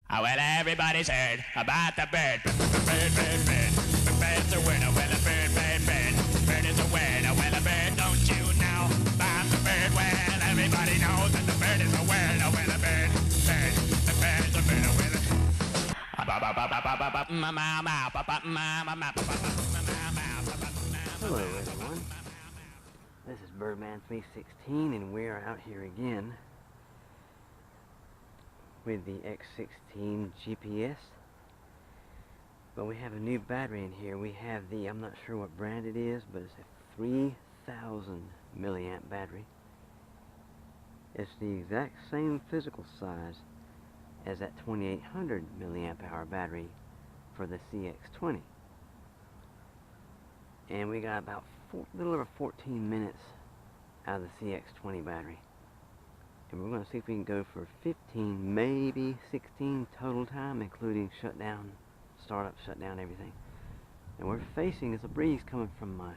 Oh, well, everybody's heard about the bird. Bird, bird, bird. Bird's a word. Oh, well, a bird, bird, bird. Bird is a word. Oh, well, a bird, don't you know about the bird? Well, everybody knows that the bird is a word. Oh, well, a bird, bird. The bird is a bird. Oh, well, Hello everyone, this is Birdman316 and we're out here again with the x16 GPS. But we have a new battery in here. We have the, I'm not sure what brand it is, but it's a 3000 milliamp battery. It's the exact same physical size as that 2800 milliamp hour battery for the CX20. And we got about a little over 14 minutes out of the CX20 battery. And we're going to see if we can go for 15, maybe 16 total time, including shutdown, startup, shutdown, everything. And we're facing, there's a breeze coming from my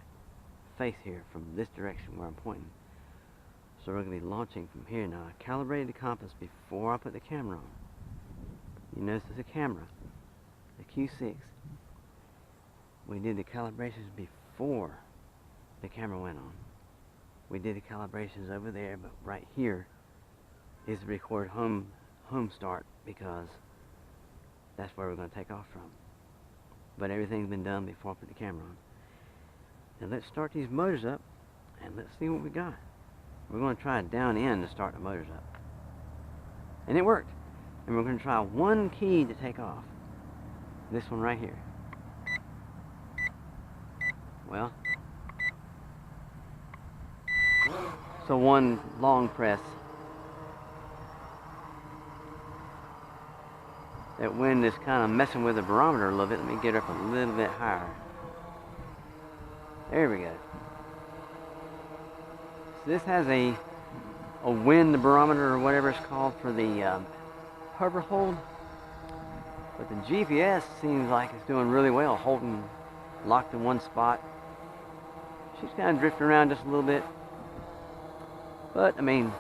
face here, from this direction where I'm pointing. So we're going to be launching from here. Now, I calibrated the compass before I put the camera on. You notice there's a camera, the Q6. We did the calibrations before the camera went on. We did the calibrations over there, but right here is the record home start, because that's where we're going to take off from. But everything's been done before I put the camera on. Now let's start these motors up and let's see what we got. We're going to try down in to start the motors up. And it worked. And we're going to try one key to take off. This one right here. Well, so one long press. That wind is kind of messing with the barometer a little bit. Let me get up a little bit higher. There we go. So this has a wind barometer or whatever it's called for the hover hold. But the GPS seems like it's doing really well, holding locked in one spot. She's kind of drifting around just a little bit. But, I mean,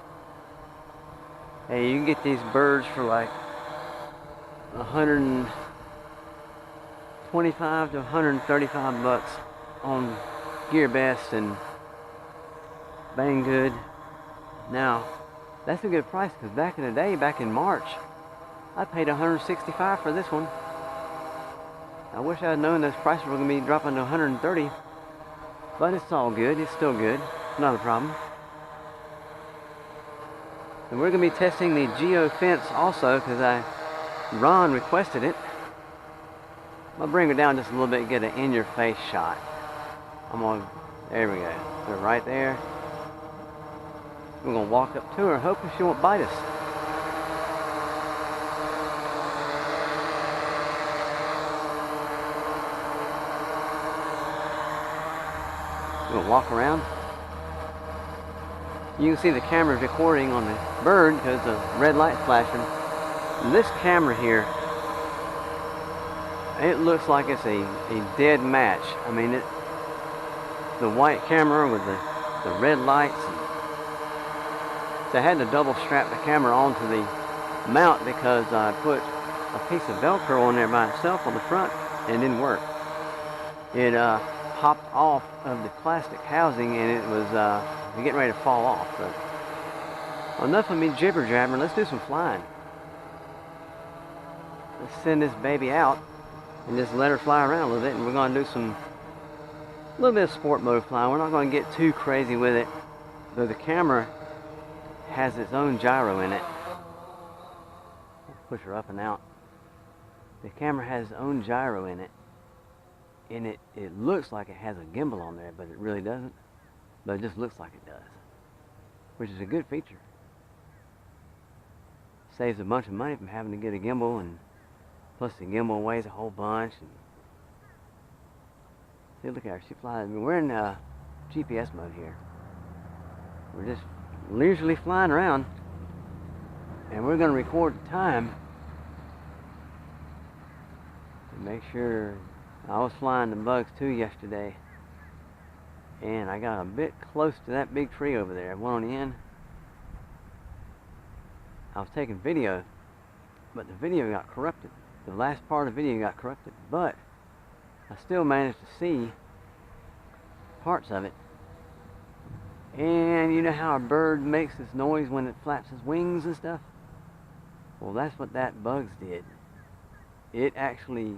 hey, you can get these birds for like 125 to 135 bucks on GearBest and Banggood. Now, that's a good price, because back in the day, back in March, I paid 165 for this one. I wish I had known those prices were going to be dropping to 130, but it's all good. It's still good. Not a problem. And we're going to be testing the geo fence also, because Ron requested it. I'll bring her down just a little bit and get an in-your-face shot. There we go. So right there. We're going to walk up to her, hoping she won't bite us. We're going to walk around. You can see the camera's recording on the bird because the red light's flashing. And this camera here, it looks like it's a dead match. I mean, the white camera with the red lights. So I had to double strap the camera onto the mount because I put a piece of Velcro on there by itself on the front and it didn't work. It popped off of the plastic housing and it was getting ready to fall off. So enough of me jibber jabbering. Let's do some flying. Let's send this baby out and just let her fly around a little bit, and we're going to do a little bit of sport mode flying. We're not going to get too crazy with it, though the camera has its own gyro in it. Push her up and out. The camera has its own gyro in it, and it looks like it has a gimbal on there, but it really doesn't. But it just looks like it does, which is a good feature. Saves a bunch of money from having to get a gimbal, and plus the gimbal weighs a whole bunch. And see, look at her, she flies. I mean, we're in GPS mode here. We're just leisurely flying around, and we're going to record the time to make sure. I was flying the bugs too yesterday, and I got a bit close to that big tree over there, one on the end. I was taking video but the video got corrupted. The last part of the video got corrupted, but I still managed to see parts of it. And you know how a bird makes this noise when it flaps its wings and stuff? Well, that's what that bug's did. It actually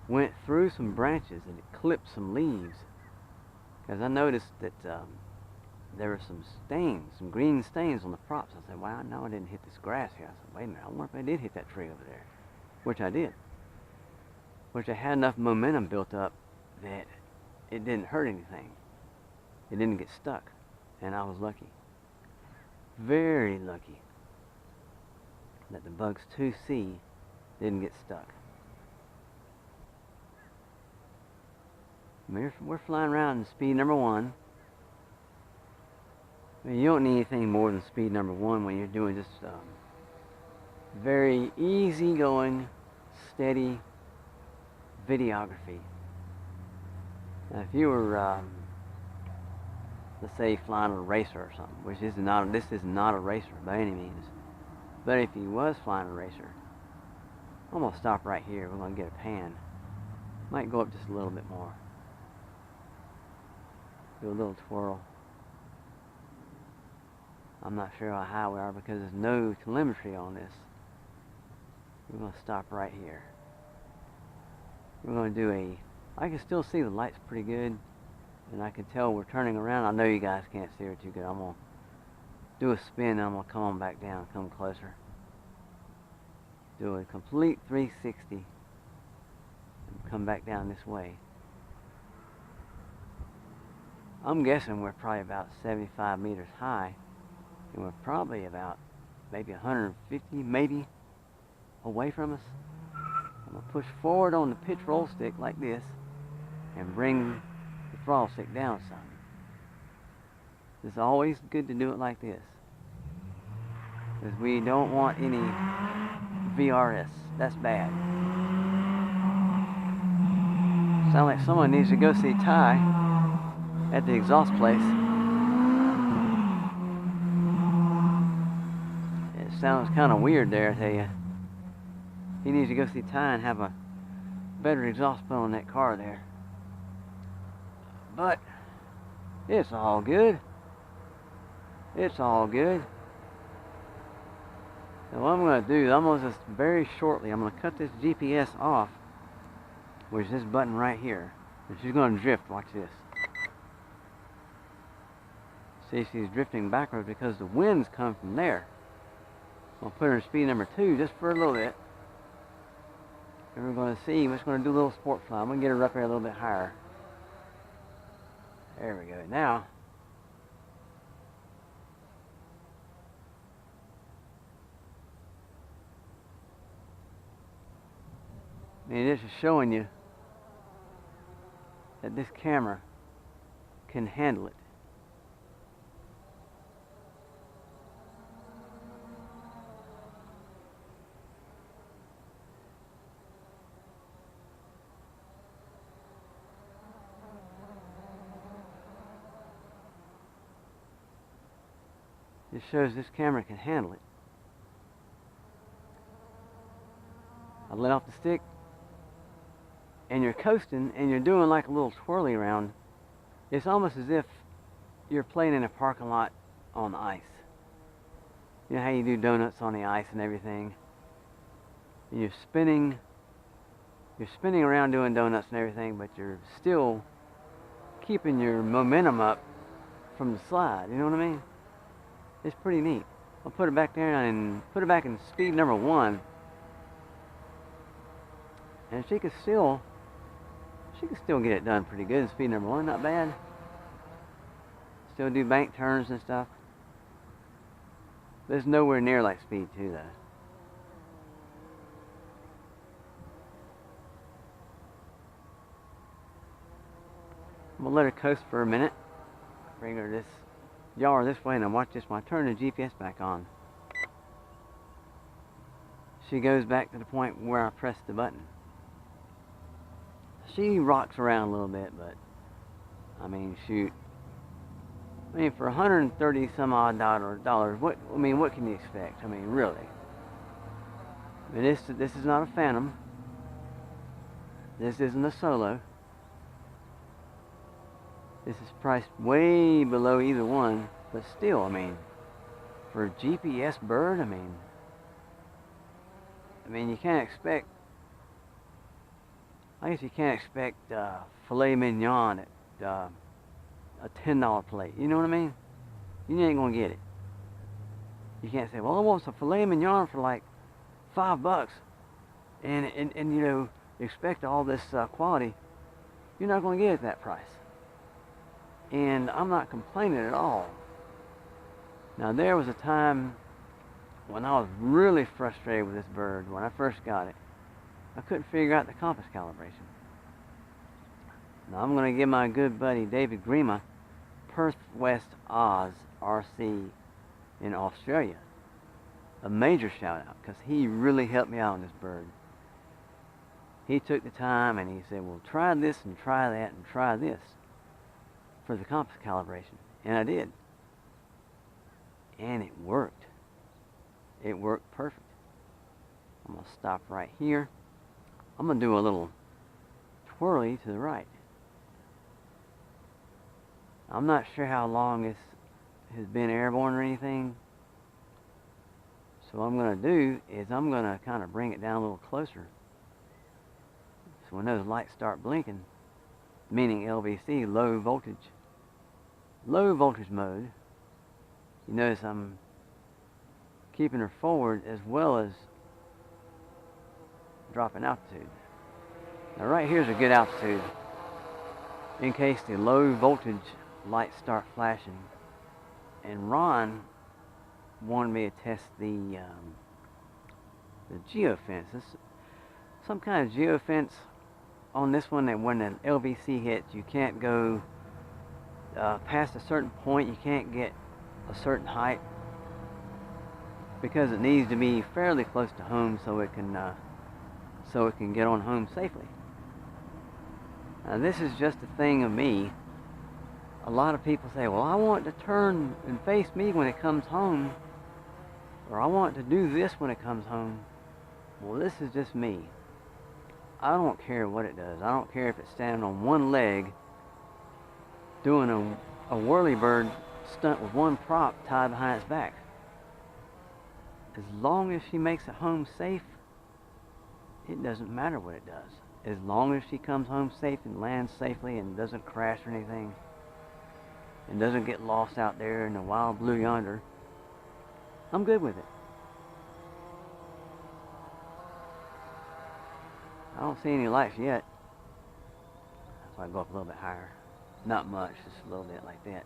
went through some branches and it clipped some leaves. Because I noticed that there were some stains, some green stains on the props. I said, wow, no, I didn't hit this grass here. I said, wait a minute, I wonder if I did hit that tree over there. Which I did. Which I had enough momentum built up that it didn't hurt anything. It didn't get stuck. And I was lucky. Very lucky that the Bugs 2C didn't get stuck. We're flying around in speed number 1. I mean, you don't need anything more than speed number 1 when you're doing just very easy-going, steady videography. Now, if you were, let's say, flying a racer or something, which this is not a racer by any means, but if he was flying a racer, I'm gonna stop right here. We're gonna get a pan. Might go up just a little bit more. Do a little twirl. I'm not sure how high we are because there's no telemetry on this. We're going to stop right here. We're going to do I can still see the lights pretty good, and I can tell we're turning around. I know you guys can't see it too good. I'm going to do a spin and I'm going to come on back down, come closer. Do a complete 360 and come back down this way. I'm guessing we're probably about 75 meters high, and we're probably about maybe 150 maybe away from us. I'm going to push forward on the pitch roll stick like this and bring the throttle stick down some. It's always good to do it like this, because we don't want any VRS. That's bad. Sound like someone needs to go see Ty at the exhaust place. It sounds kind of weird there, I tell you. He needs to go see Ty and have a better exhaust put on that car there. But it's all good. It's all good. So what I'm going to do, I'm going to just very shortly, I'm going to cut this GPS off, which is this button right here. And she's going to drift. Watch this. See, she's drifting backwards because the winds come from there. I'll put her in speed number 2 just for a little bit. And we're going to see, we're just going to do a little sport fly. I'm going to get her up there a little bit higher. There we go. Now, I mean, this is showing you that this camera can handle it. It shows this camera can handle it. I let off the stick, and you're coasting, and you're doing like a little twirly around. It's almost as if you're playing in a parking lot on ice. You know how you do donuts on the ice and everything? And you're spinning around doing donuts and everything, but you're still keeping your momentum up from the slide. You know what I mean? It's pretty neat. I'll put it back there and put it back in speed number 1. And she could still get it done pretty good in speed number 1, not bad. Still do bank turns and stuff. But it's nowhere near like speed 2 though. I'm gonna let her coast for a minute. Bring her this yaw this way, and then watch this when I turn the GPS back on. She goes back to the point where I pressed the button. She rocks around a little bit, but I mean, shoot. I mean, for 130 some odd dollars, what can you expect? I mean, really. But this is not a Phantom. This isn't a Solo. This is priced way below either one, but still, I mean, for a GPS bird, I mean, you can't expect, I guess you can't expect filet mignon at a $10 plate. You know what I mean? You ain't gonna get it. You can't say, well, I want some filet mignon for like $5, and you know, expect all this quality. You're not gonna get it at that price. And I'm not complaining at all. Now, there was a time when I was really frustrated with this bird when I first got it. I couldn't figure out the compass calibration. Now, I'm going to give my good buddy David Grima, Perth West Oz RC in Australia, a major shout out, because he really helped me out on this bird. He took the time and he said, well, try this and try that and try this for the compass calibration. And I did. And it worked. It worked perfect. I'm going to stop right here. I'm going to do a little twirly to the right. I'm not sure how long this has been airborne or anything. So what I'm going to do is I'm going to kind of bring it down a little closer. So when those lights start blinking, meaning LVC, low voltage mode, you notice I'm keeping her forward as well as dropping altitude. Now right here's a good altitude in case the low voltage lights start flashing. And Ron wanted me to test the geofence. This some kind of geofence on this one, that when an LVC hits, you can't go past a certain point. You can't get a certain height because it needs to be fairly close to home so it can get on home safely. Now this is just a thing of me. A lot of people say, well, I want it to turn and face me when it comes home, or I want it to do this when it comes home. Well, this is just me. I don't care what it does. I don't care if it's standing on one leg doing a whirlybird stunt with one prop tied behind its back. As long as she makes it home safe, it doesn't matter what it does. As long as she comes home safe and lands safely and doesn't crash or anything, and doesn't get lost out there in the wild blue yonder, I'm good with it. I don't see any lights yet, so I go up a little bit higher. Not much, just a little bit like that.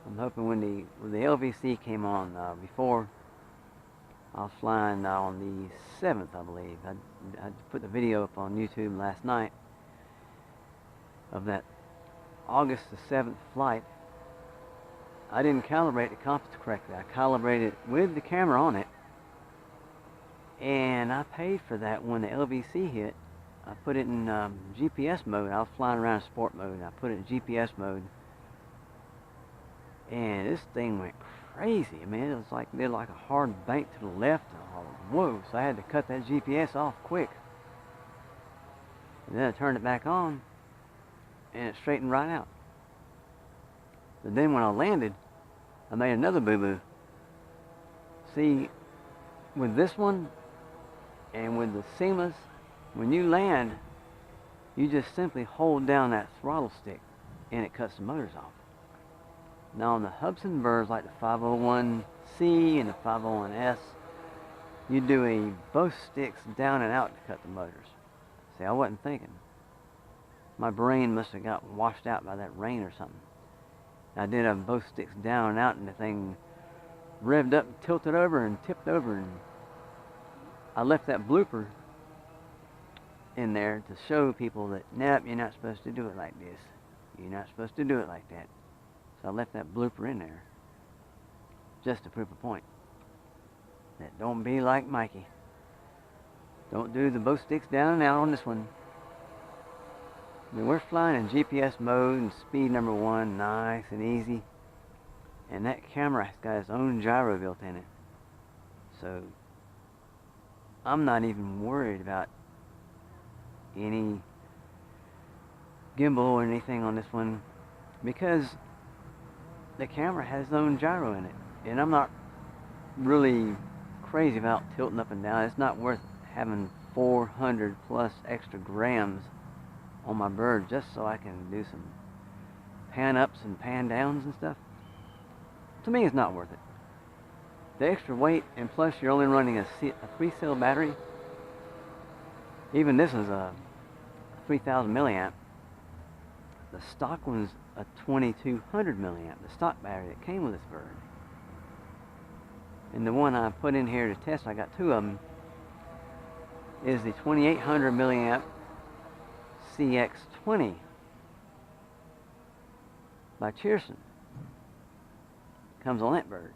I'm hoping when the LVC came on before, I was flying on the 7th, I believe. I put the video up on YouTube last night of that August the 7th flight. I didn't calibrate the compass correctly. I calibrated it with the camera on it, and I paid for that when the LVC hit. I put it in GPS mode. I was flying around in sport mode, and I put it in GPS mode, and this thing went crazy. I mean, it was like did like a hard bank to the left. Whoa! So I had to cut that GPS off quick, and then I turned it back on, and it straightened right out. But then when I landed, I made another boo-boo. See, with this one and with the seamless, when you land, you just simply hold down that throttle stick and it cuts the motors off. Now on the Hubsan birds like the 501C and the 501S, you do both sticks down and out to cut the motors. See, I wasn't thinking. My brain must have got washed out by that rain or something. I did both sticks down and out, and the thing revved up and tilted over and tipped over, and I left that blooper in there to show people that, nope, you're not supposed to do it like this. You're not supposed to do it like that. So I left that blooper in there just to prove a point. That don't be like Mikey. Don't do the both sticks down and out on this one. I mean, we're flying in GPS mode and speed number 1, nice and easy. And that camera has got its own gyro built in it. So I'm not even worried about any gimbal or anything on this one, because the camera has its own gyro in it. And I'm not really crazy about tilting up and down. It's not worth having 400 plus extra grams on my bird just so I can do some pan ups and pan downs and stuff. To me, it's not worth it. The extra weight, and plus you're only running a 3-cell battery. Even this is a 3000 milliamp. The stock one's a 2200 milliamp, the stock battery that came with this bird. And the one I put in here to test, I got 2 of them, is the 2800 milliamp CX20 by Cheerson. Comes on that bird.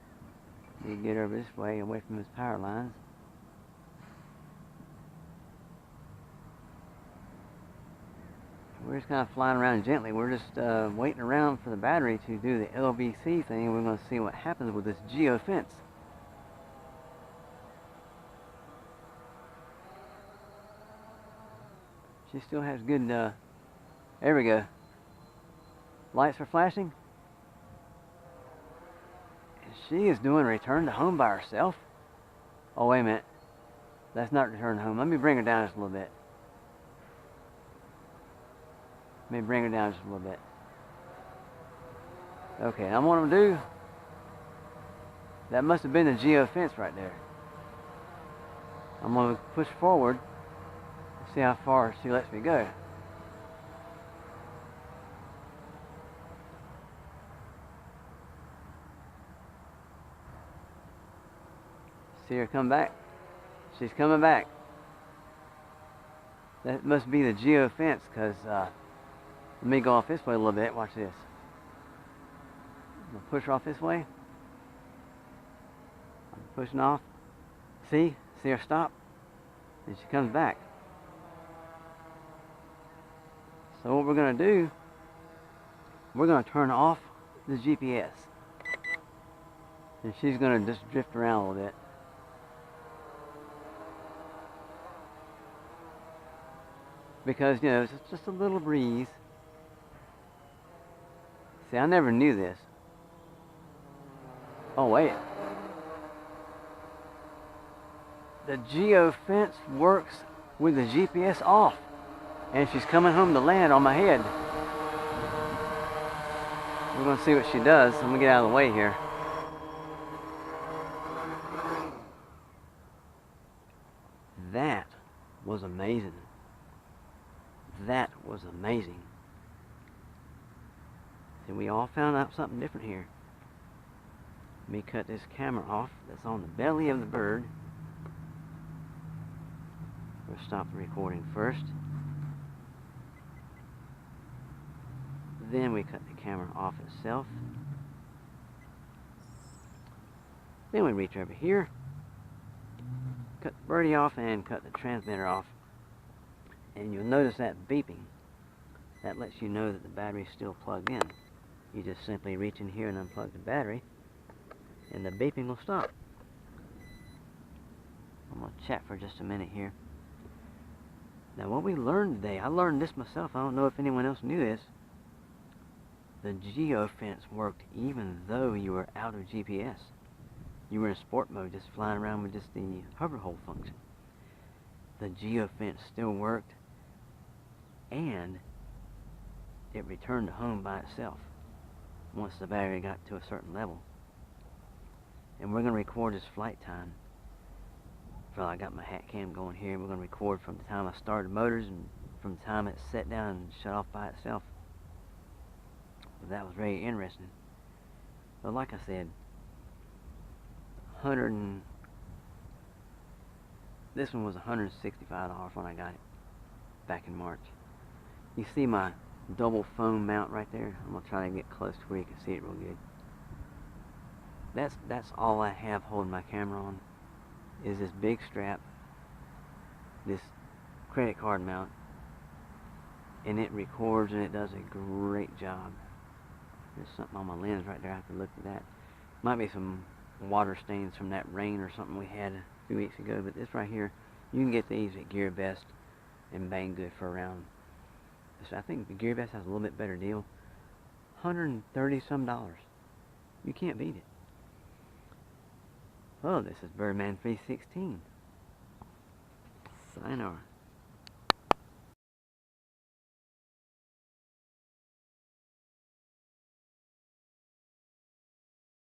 You get over this way, away from his power lines. We're just kind of flying around gently. We're just waiting around for the battery to do the LVC thing. We're going to see what happens with this geo fence. She still has good, there we go. Lights are flashing. And she is doing return to home by herself. Oh, wait a minute. That's not return to home. Let me bring her down just a little bit. Let me bring her down just a little bit. Okay, now what I'm going to do, that must have been the geo fence right there. I'm going to push forward and see how far she lets me go. See her come back. She's coming back. That must be the geo fence, because let me go off this way a little bit. Watch this. I'm going to push her off this way. I'm pushing off. See? See her stop? And she comes back. So what we're going to do, we're going to turn off the GPS. And she's going to just drift around a little bit. Because, you know, it's just a little breeze. See, I never knew this. Oh, wait. The geo fence works with the GPS off. And she's coming home to land on my head. We're going to see what she does. I'm going to get out of the way here. That was amazing. That was amazing. See, we all found out something different here. Let me cut this camera off that's on the belly of the bird. We'll stop the recording first. Then we cut the camera off itself. Then we reach over here, cut the birdie off, and cut the transmitter off. And you'll notice that beeping. That lets you know that the battery's still plugged in. You just simply reach in here and unplug the battery, and the beeping will stop. I'm going to chat for just a minute here. Now, what we learned today, I learned this myself. I don't know if anyone else knew this. The geo fence worked even though you were out of GPS. You were in sport mode, just flying around with just the hover hold function. The geo fence still worked, and it returned to home by itself once the battery got to a certain level. And we're going to record this flight time. Well, I got my hat cam going here. We're going to record from the time I started motors and from the time it set down and shut off by itself. But that was very interesting. But like I said, this one was $165 when I got it back in March. You see my double foam mount right there? I'm going to try to get close to where you can see it real good. That's all I have holding my camera on, is this big strap, this credit card mount, and it records and it does a great job. There's something on my lens right there, I have to look at that. Might be some water stains from that rain or something we had a few weeks ago, but this right here, you can get these at Gear Best and Banggood for around, I think the Gear Best has a little bit better deal, $130 some. You can't beat it. Oh, this is Birdman 316. Sayonara.